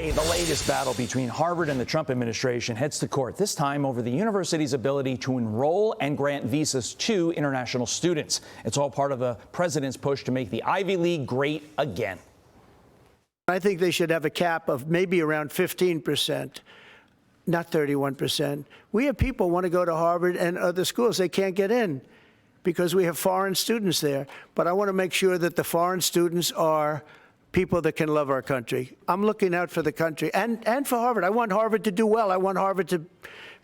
Today, the latest battle between Harvard and the Trump administration heads to court, this time over the university's ability to enroll and grant visas to international students. It's all part of the president's push to make the Ivy League great again. I think they should have a cap of maybe around 15%, not 31%. We have people who want to go to Harvard and other schools. They can't get in because we have foreign students there. But I want to make sure that the foreign students are people that can love our country. I'm looking out for the country and for Harvard. I want Harvard to do well. I want Harvard to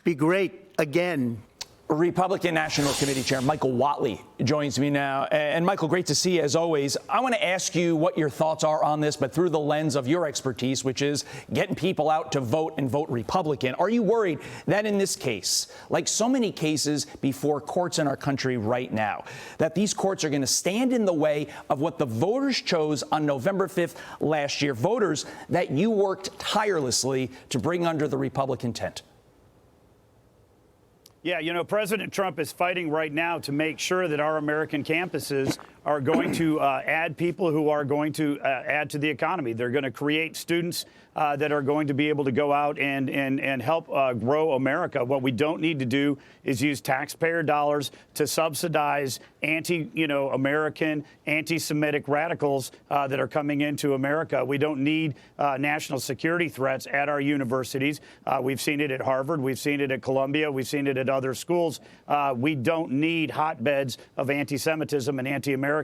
be great again. Republican National Committee Chair Michael Whatley joins me now. And Michael, great to see you as always. I want to ask you what your thoughts are on this, but through the lens of your expertise, which is getting people out to vote and vote Republican. Are you worried that in this case, like so many cases before courts in our country right now, that these courts are going to stand in the way of what the voters chose on November 5th last year, voters that you worked tirelessly to bring under the Republican tent? Yeah, you know, President Trump is fighting right now to make sure that our American campuses are going to add people who are going to add to the economy. They're going to create students that are going to be able to go out and help grow America. What we don't need to do is use taxpayer dollars to subsidize American, anti-Semitic radicals that are coming into America. We don't need national security threats at our universities. We've seen it at Harvard. We've seen it at Columbia. We've seen it at other schools. We don't need hotbeds of anti-Semitism and anti-Americanism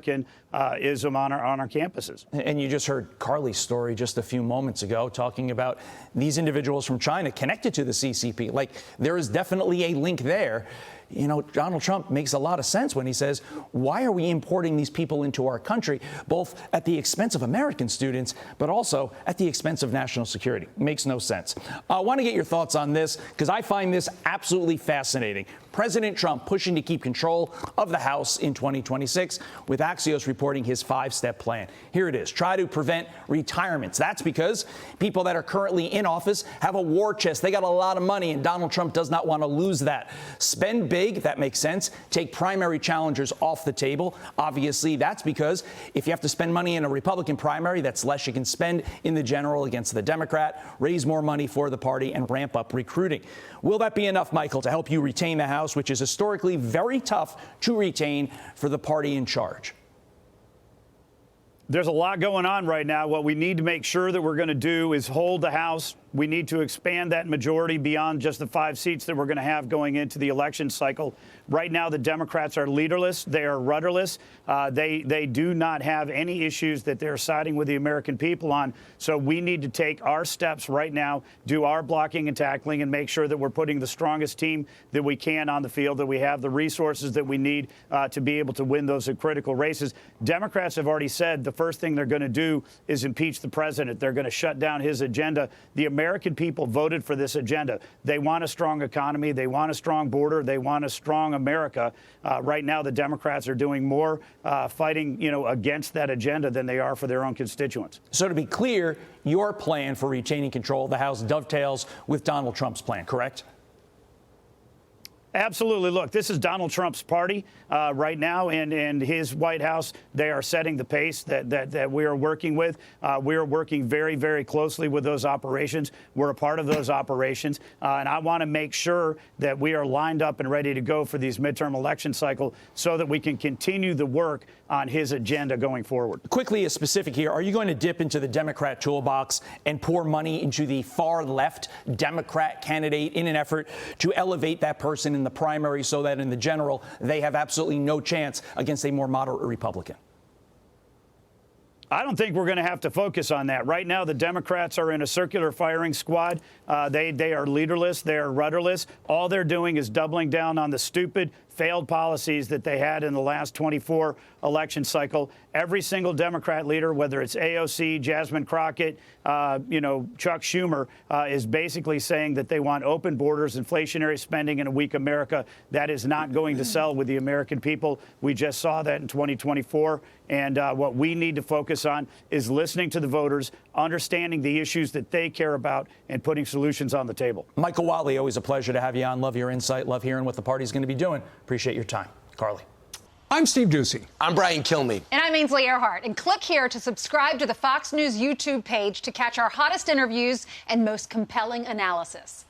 on our campuses. And you just heard Carly's story just a few moments ago, talking about these individuals from China connected to the CCP. Like, there is definitely a link there. You know, Donald Trump makes a lot of sense when he says, why are we importing these people into our country, both at the expense of American students, but also at the expense of national security? Makes no sense. I want to get your thoughts on this because I find this absolutely fascinating. President Trump pushing to keep control of the House in 2026, with Axios reporting his 5-step plan. Here it is. Try to prevent retirements. That's because people that are currently in office have a war chest. They got a lot of money, and Donald Trump does not want to lose that. Spend big, that makes sense. Take primary challengers off the table. Obviously, that's because if you have to spend money in a Republican primary, that's less you can spend in the general against the Democrat, raise more money for the party, and ramp up recruiting. Will that be enough, Michael, to help you retain the House, which is historically very tough to retain for the party in charge? There's a lot going on right now. What we need to make sure that we're going to do is hold the House. We need to expand that majority beyond just the 5 seats that we're going to have going into the election cycle. Right now, the Democrats are leaderless. They are rudderless. They do not have any issues that they're siding with the American people on. So we need to take our steps right now, do our blocking and tackling, and make sure that we're putting the strongest team that we can on the field, that we have the resources that we need to be able to win those critical races. Democrats have already said the first thing they're going to do is impeach the president. They're going to shut down his agenda. The American people voted for this agenda. They want a strong economy. They want a strong border. They want a strong America. Right now, the Democrats are doing more fighting, against that agenda than they are for their own constituents. So to be clear, your plan for retaining control of the House dovetails with Donald Trump's plan, correct? Absolutely. Look, this is Donald Trump's party right now, and his White House. They are setting the pace that we are working with. We are working very, very closely with those operations. We're a part of those operations, and I want to make sure that we are lined up and ready to go for these midterm election cycle so that we can continue the work on his agenda going forward. Quickly, a specific here. Are you going to dip into the Democrat toolbox and pour money into the far left Democrat candidate in an effort to elevate that person in the primary so that in the general they have absolutely no chance against a more moderate Republican? I don't think we're going to have to focus on that. Right now, the Democrats are in a circular firing squad. They are leaderless. They are rudderless. All they're doing is doubling down on the stupid, failed policies that they had in the last 24 election cycle. Every single Democrat leader, whether it's AOC, Jasmine Crockett, Chuck Schumer, is basically saying that they want open borders, inflationary spending, and a weak America. That is not going to sell with the American people. We just saw that in 2024. And what we need to focus on is listening to the voters, understanding the issues that they care about, and putting solutions on the table. Michael Whatley, always a pleasure to have you on. Love your insight. Love hearing what the party's going to be doing. Appreciate your time. Carly. I'm Steve Ducey. I'm Brian Kilmeade. And I'm Ainsley Earhart. And click here to subscribe to the Fox News YouTube page to catch our hottest interviews and most compelling analysis.